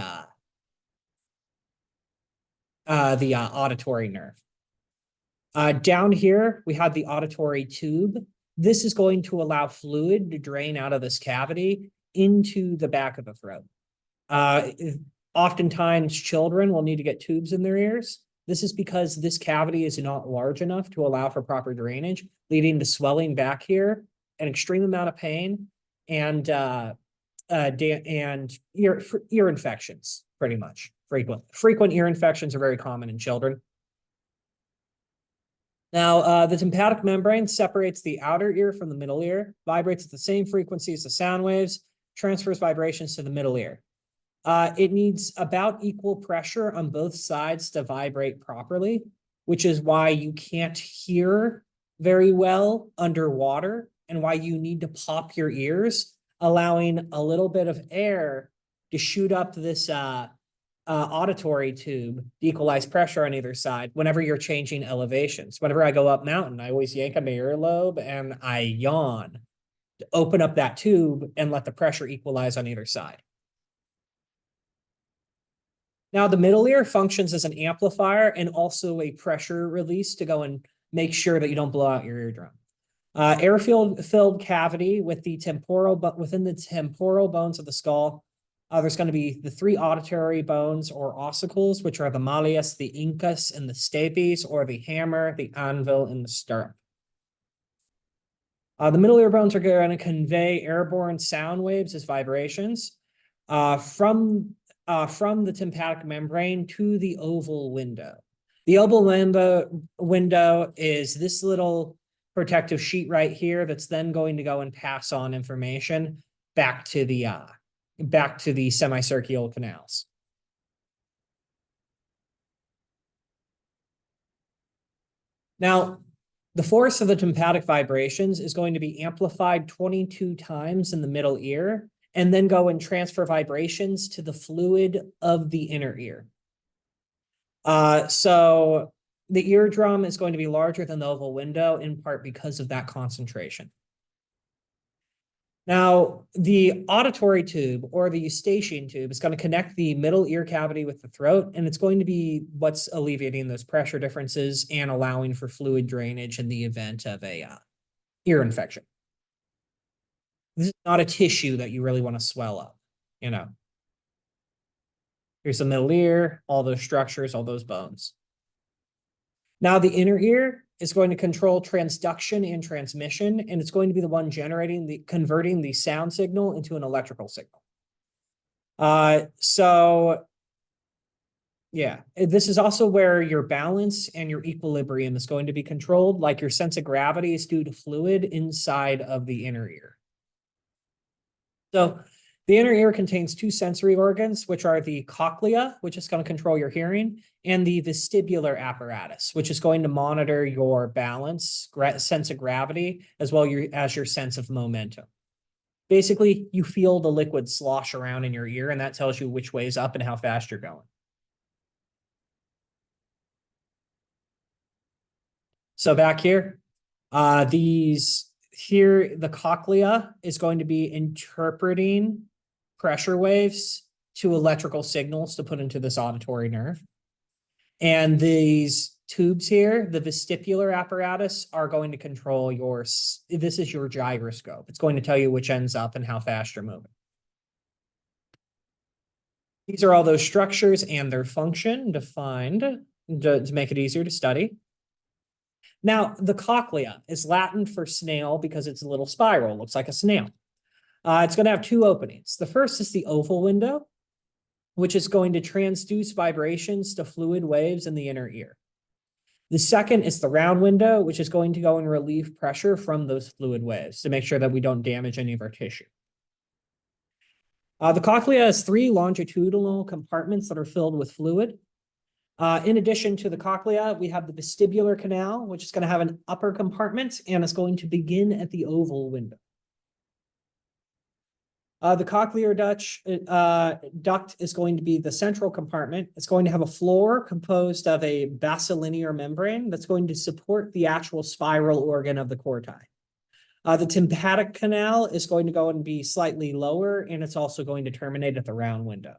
auditory nerve. Down here, we have the auditory tube. This is going to allow fluid to drain out of this cavity into the back of the throat. Oftentimes, children will need to get tubes in their ears. This is because this cavity is not large enough to allow for proper drainage, leading to swelling back here, an extreme amount of pain, and ear infections, pretty much. Frequent ear infections are very common in children. Now, the tympanic membrane separates the outer ear from the middle ear, vibrates at the same frequency as the sound waves, transfers vibrations to the middle ear. It needs about equal pressure on both sides to vibrate properly, which is why you can't hear very well underwater and why you need to pop your ears, allowing a little bit of air to shoot up this auditory tube to equalize pressure on either side whenever you're changing elevations. Whenever I go up mountain, I always yank on my earlobe and I yawn to open up that tube and let the pressure equalize on either side. Now, the middle ear functions as an amplifier and also a pressure release to go and make sure that you don't blow out your eardrum. Air-filled cavity with the temporal, but within the temporal bones of the skull, there's going to be the three auditory bones or ossicles, which are the malleus, the incus, and the stapes, or the hammer, the anvil, and the stirrup. The middle ear bones are going to convey airborne sound waves as vibrations from the tympanic membrane to the oval window. The oval window is this little protective sheet right here that's then going to go and pass on information back to the semicircular canals. Now, the force of the tympanic vibrations is going to be amplified 22 times in the middle ear and then go and transfer vibrations to the fluid of the inner ear. So the eardrum is going to be larger than the oval window in part because of that concentration. Now, the auditory tube or the eustachian tube is going to connect the middle ear cavity with the throat, and it's going to be what's alleviating those pressure differences and allowing for fluid drainage in the event of a ear infection. This is not a tissue that you really want to swell up, you know. Here's the middle ear, all those structures, all those bones. Now, the inner ear is going to control transduction and transmission, and it's going to be the one converting the sound signal into an electrical signal. Yeah, this is also where your balance and your equilibrium is going to be controlled, like your sense of gravity is due to fluid inside of the inner ear. So the inner ear contains two sensory organs, which are the cochlea, which is going to control your hearing, and the vestibular apparatus, which is going to monitor your balance, sense of gravity, as well as your sense of momentum. Basically, you feel the liquid slosh around in your ear, and that tells you which way is up and how fast you're going. So back here, the cochlea is going to be interpreting pressure waves to electrical signals to put into this auditory nerve. And these tubes here, the vestibular apparatus, are going to control this is your gyroscope. It's going to tell you which end's up and how fast you're moving. These are all those structures and their function defined to make it easier to study. Now, the cochlea is Latin for snail because it's a little spiral, looks like a snail. It's going to have two openings. The first is the oval window, which is going to transduce vibrations to fluid waves in the inner ear. The second is the round window, which is going to go and relieve pressure from those fluid waves to make sure that we don't damage any of our tissue. The cochlea has three longitudinal compartments that are filled with fluid. In addition to the cochlea, we have the vestibular canal, which is going to have an upper compartment, and it's going to begin at the oval window. The cochlear duct is going to be the central compartment. It's going to have a floor composed of a basilinear membrane that's going to support the actual spiral organ of the corti. The tympanic canal is going to go and be slightly lower, and it's also going to terminate at the round window.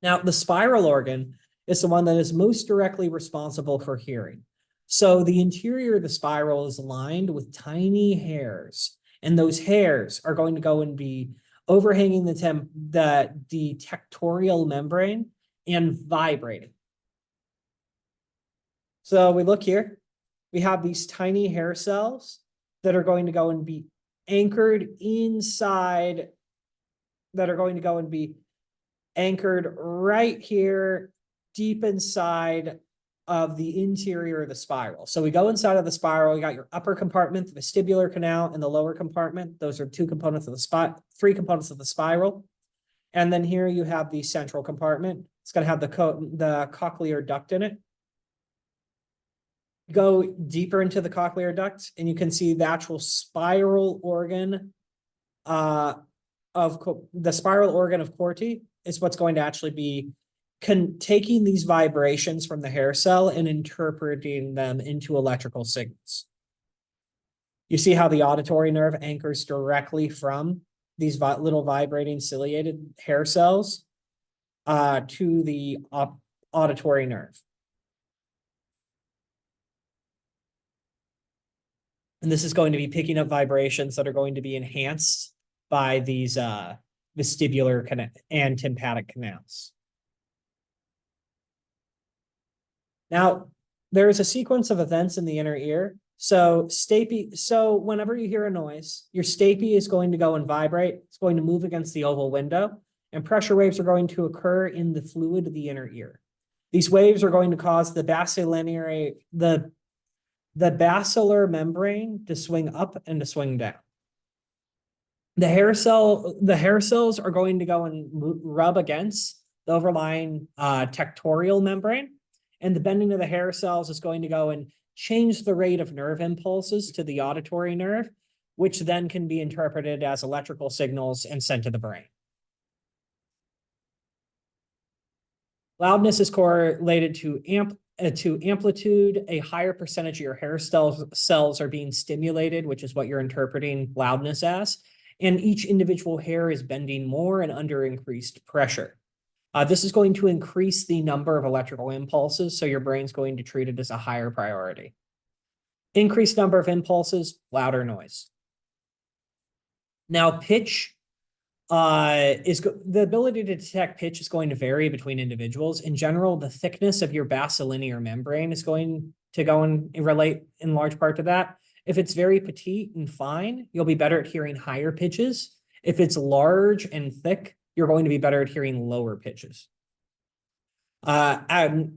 Now, the spiral organ is the one that is most directly responsible for hearing. So the interior of the spiral is lined with tiny hairs, and those hairs are going to go and be overhanging the tectorial membrane and vibrating. So we look here, we have these tiny hair cells that are going to go and be anchored inside, anchored right here deep inside of the interior of the spiral. So we go inside of the spiral, you got your upper compartment, the vestibular canal, and the lower compartment. Those are three components of the spiral. And then here you have the central compartment. It's going to have the cochlear duct in it. Go deeper into the cochlear duct and you can see the actual spiral organ the spiral organ of Corti is what's going to actually be taking these vibrations from the hair cell and interpreting them into electrical signals. You see how the auditory nerve anchors directly from these little vibrating ciliated hair cells to the auditory nerve. And this is going to be picking up vibrations that are going to be enhanced by these vestibular and tympanic canals. Now, there is a sequence of events in the inner ear. So whenever you hear a noise, your stapes is going to go and vibrate. It's going to move against the oval window, and pressure waves are going to occur in the fluid of the inner ear. These waves are going to cause the basilar membrane to swing up and to swing down. The hair cells are going to go and rub against the overlying tectorial membrane, and the bending of the hair cells is going to go and change the rate of nerve impulses to the auditory nerve, which then can be interpreted as electrical signals and sent to the brain. Loudness is correlated to amplitude. A higher percentage of your hair cells are being stimulated, which is what you're interpreting loudness as. And each individual hair is bending more and under increased pressure. This is going to increase the number of electrical impulses, so your brain's going to treat it as a higher priority. Increased number of impulses, louder noise. Now, pitch the ability to detect pitch is going to vary between individuals. In general, the thickness of your basilinear membrane is going to go and relate in large part to that. If it's very petite and fine, you'll be better at hearing higher pitches. If it's large and thick, you're going to be better at hearing lower pitches. Sounds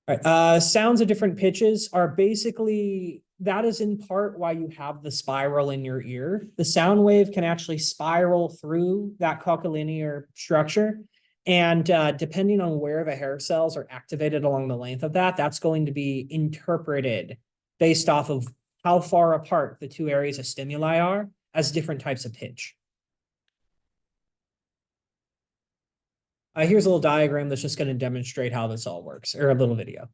of different pitches are basically, that is in part why you have the spiral in your ear. The sound wave can actually spiral through that cochlear structure. And depending on where the hair cells are activated along the length of that, that's going to be interpreted based off of how far apart the two areas of stimuli are as different types of pitch. Here's a little diagram that's just going to demonstrate how this all works, or a little video.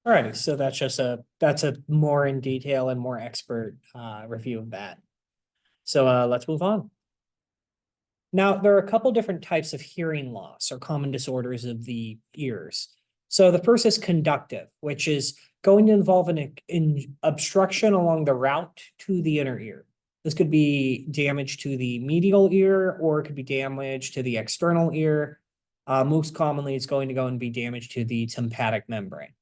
Alrighty, so that's a more in detail and more expert review of that. So let's move on. Now, there are a couple different types of hearing loss or common disorders of the ears. So the first is conductive, which is going to involve an obstruction along the route to the inner ear. This could be damage to the medial ear, or it could be damage to the external ear. Most commonly, it's going to go and be damage to the tympanic membrane.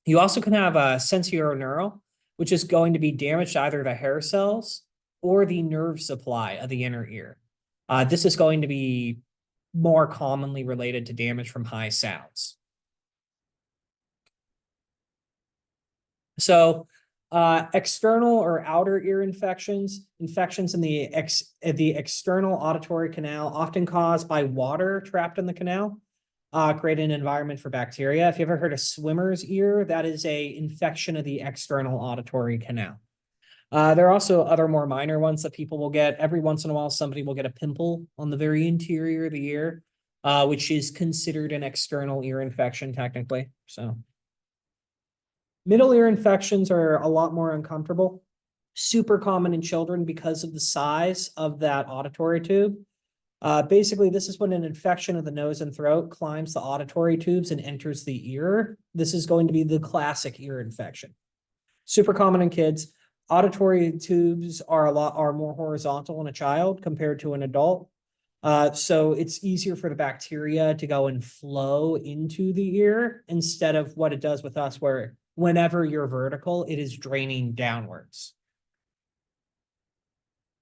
You also can have a sensorineural, which is going to be damaged to either the hair cells or the nerve supply of the inner ear. This is going to be more commonly related to damage from high sounds. So external or outer ear infections in the external auditory canal, often caused by water trapped in the canal, create an environment for bacteria. If you ever heard of swimmer's ear, that is a infection of the external auditory canal. There are also other more minor ones that people will get. Every once in a while, somebody will get a pimple on the very interior of the ear, which is considered an external ear infection technically. So middle ear infections are a lot more uncomfortable. Super common in children because of the size of that auditory tube. Basically, this is when an infection of the nose and throat climbs the auditory tubes and enters the ear. This is going to be the classic ear infection. Super common in kids. Auditory tubes are more horizontal in a child compared to an adult. So it's easier for the bacteria to go and flow into the ear instead of what it does with us, where whenever you're vertical, it is draining downwards.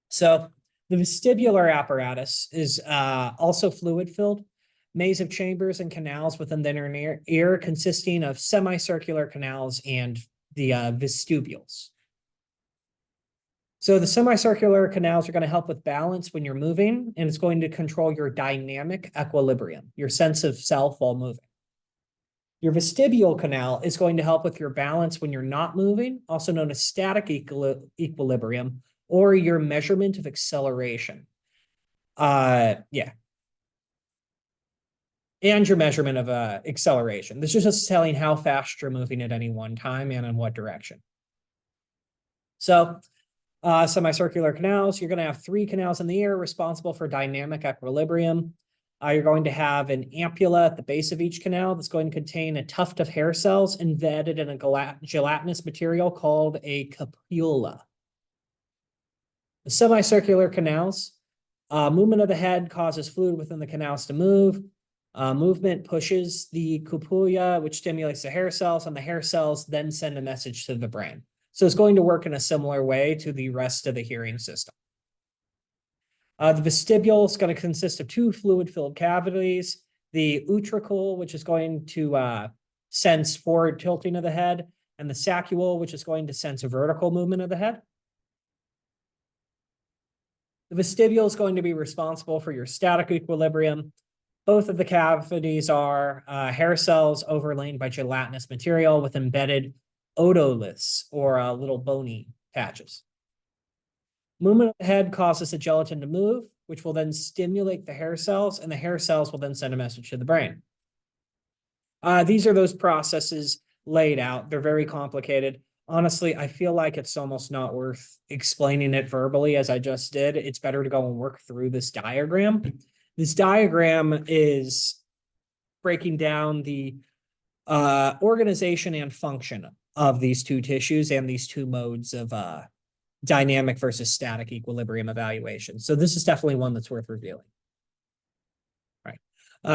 So the vestibular apparatus is also fluid-filled. Maze of chambers and canals within the inner ear consisting of semicircular canals and the vestibules. So the semicircular canals are going to help with balance when you're moving, and it's going to control your dynamic equilibrium, your sense of self while moving. Your vestibular canal is going to help with your balance when you're not moving, also known as static equilibrium, or your measurement of acceleration. Yeah. And your measurement of acceleration. This is just telling how fast you're moving at any one time and in what direction. So semicircular canals, you're going to have 3 canals in the ear responsible for dynamic equilibrium. You're going to have an ampulla at the base of each canal that's going to contain a tuft of hair cells embedded in a gelatinous material called a cupula. The semicircular canals, movement of the head causes fluid within the canals to move. Movement pushes the cupula, which stimulates the hair cells, and the hair cells then send a message to the brain. So it's going to work in a similar way to the rest of the hearing system. The vestibule is going to consist of 2 fluid-filled cavities. The utricle, which is going to sense forward tilting of the head, and the saccule, which is going to sense a vertical movement of the head. The vestibule is going to be responsible for your static equilibrium. Both of the cavities are hair cells overlain by gelatinous material with embedded otoliths, or little bony patches. Movement of the head causes the gelatin to move, which will then stimulate the hair cells, and the hair cells will then send a message to the brain. These are those processes laid out. They're very complicated. Honestly, I feel like it's almost not worth explaining it verbally as I just did. It's better to go and work through this diagram. This diagram is breaking down the organization and function of these 2 tissues and these 2 modes of dynamic versus static equilibrium evaluation. So this is definitely one that's worth reviewing. Right.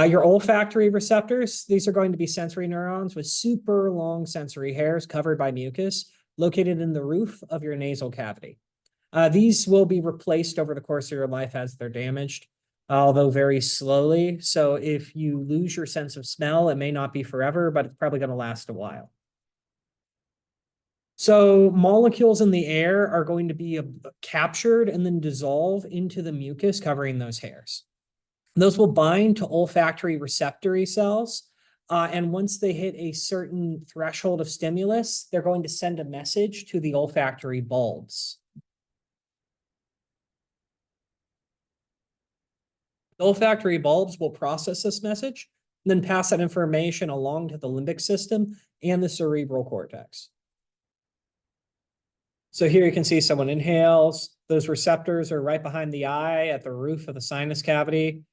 Your olfactory receptors, these are going to be sensory neurons with super long sensory hairs covered by mucus located in the roof of your nasal cavity. These will be replaced over the course of your life as they're damaged, although very slowly. So if you lose your sense of smell, it may not be forever, but it's probably going to last a while. So molecules in the air are going to be captured and then dissolve into the mucus covering those hairs. Those will bind to olfactory receptor cells. And once they hit a certain threshold of stimulus, they're going to send a message to the olfactory bulbs. The olfactory bulbs will process this message and then pass that information along to the limbic system and the cerebral cortex. So here you can see someone inhales, those receptors are right behind the eye at the roof of the sinus cavity.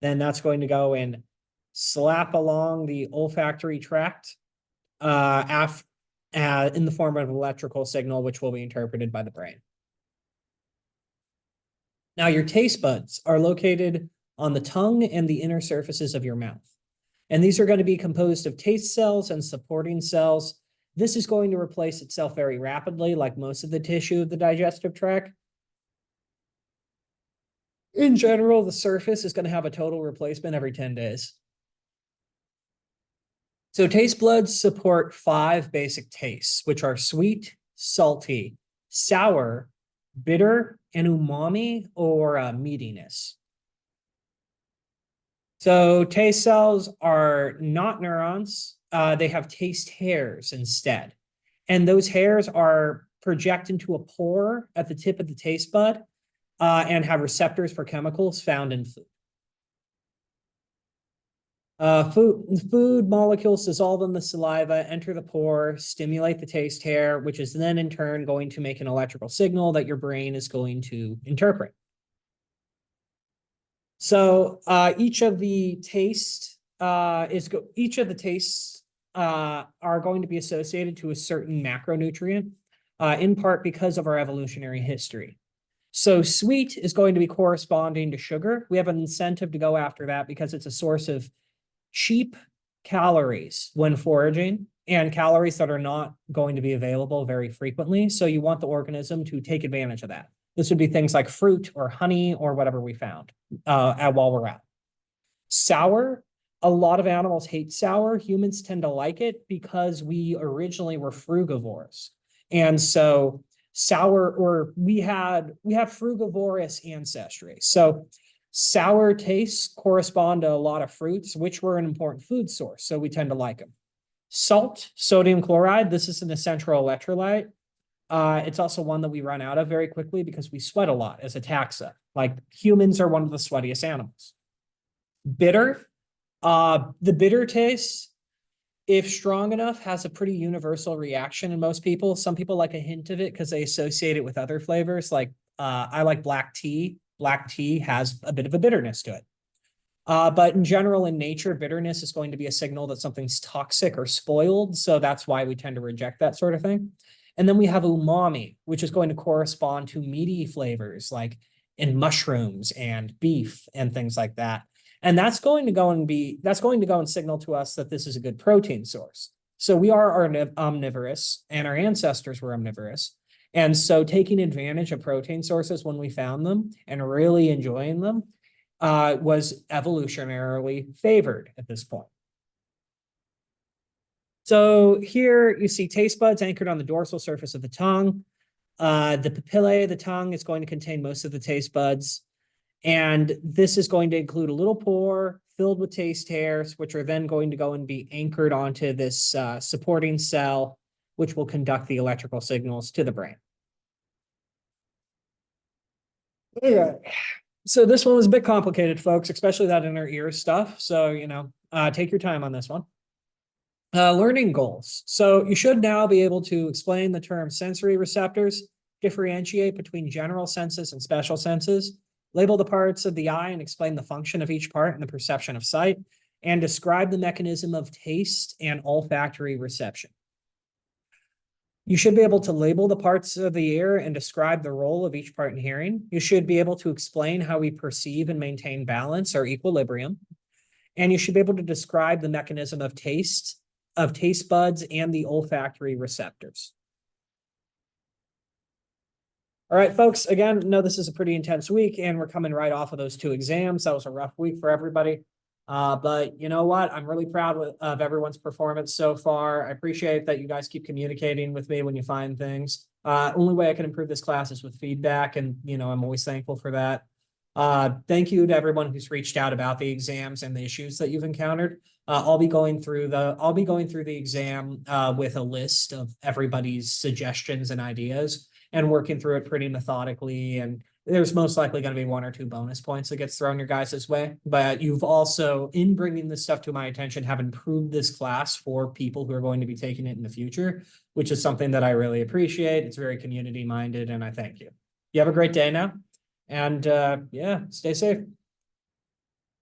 Then that's going to go and slap along the olfactory tract in the form of an electrical signal, which will be interpreted by the brain. Now, your taste buds are located on the tongue and the inner surfaces of your mouth. And these are going to be composed of taste cells and supporting cells. This is going to replace itself very rapidly, like most of the tissue of the digestive tract. In general, the surface is going to have a total replacement every 10 days. So taste buds support 5 basic tastes, which are sweet, salty, sour, bitter, and umami or meatiness. So taste cells are not neurons. They have taste hairs instead. And those hairs are project into a pore at the tip of the taste bud and have receptors for chemicals found in food. Food molecules dissolve in the saliva, enter the pore, stimulate the taste hair, which is then in turn going to make an electrical signal that your brain is going to interpret. So each of the tastes are going to be associated to a certain macronutrient, in part because of our evolutionary history. So sweet is going to be corresponding to sugar. We have an incentive to go after that because it's a source of cheap calories when foraging and calories that are not going to be available very frequently. So you want the organism to take advantage of that. This would be things like fruit or honey or whatever we found while we're out. Sour, a lot of animals hate sour. Humans tend to like it because we originally were frugivores. And so sour, or we have frugivorous ancestry. So sour tastes correspond to a lot of fruits, which were an important food source, so we tend to like them. Salt, sodium chloride, this is an essential electrolyte. It's also one that we run out of very quickly because we sweat a lot as a taxa. Like humans are one of the sweatiest animals. Bitter, the bitter taste, if strong enough, has a pretty universal reaction in most people. Some people like a hint of it because they associate it with other flavors. Like I like black tea. Black tea has a bit of a bitterness to it. But in general, in nature, bitterness is going to be a signal that something's toxic or spoiled. So that's why we tend to reject that sort of thing. And then we have umami, which is going to correspond to meaty flavors like in mushrooms and beef and things like that. And that's going to go and signal to us that this is a good protein source. So we are omnivorous, and our ancestors were omnivorous. And so taking advantage of protein sources when we found them and really enjoying them was evolutionarily favored at this point. So here you see taste buds anchored on the dorsal surface of the tongue. The papillae of the tongue is going to contain most of the taste buds. And this is going to include a little pore filled with taste hairs, which are then going to go and be anchored onto this supporting cell, which will conduct the electrical signals to the brain. Yeah. So this one was a bit complicated, folks, especially that inner ear stuff. So, take your time on this one. Learning goals. So you should now be able to explain the term sensory receptors, differentiate between general senses and special senses, label the parts of the eye and explain the function of each part in the perception of sight, and describe the mechanism of taste and olfactory reception. You should be able to label the parts of the ear and describe the role of each part in hearing. You should be able to explain how we perceive and maintain balance or equilibrium. And you should be able to describe the mechanism of taste buds and the olfactory receptors. All right, folks, again, no, this is a pretty intense week and we're coming right off of those 2 exams. That was a rough week for everybody. But you know what? I'm really proud of everyone's performance so far. I appreciate that you guys keep communicating with me when you find things. Only way I can improve this class is with feedback, and I'm always thankful for that. Thank you to everyone who's reached out about the exams and the issues that you've encountered. I'll be going through the exam with a list of everybody's suggestions and ideas and working through it pretty methodically and there's most likely going to be 1 or 2 bonus points that gets thrown your guys' way. But you've also, in bringing this stuff to my attention, have improved this class for people who are going to be taking it in the future, which is something that I really appreciate. It's very community minded, and I thank you. You have a great day now, and yeah, stay safe.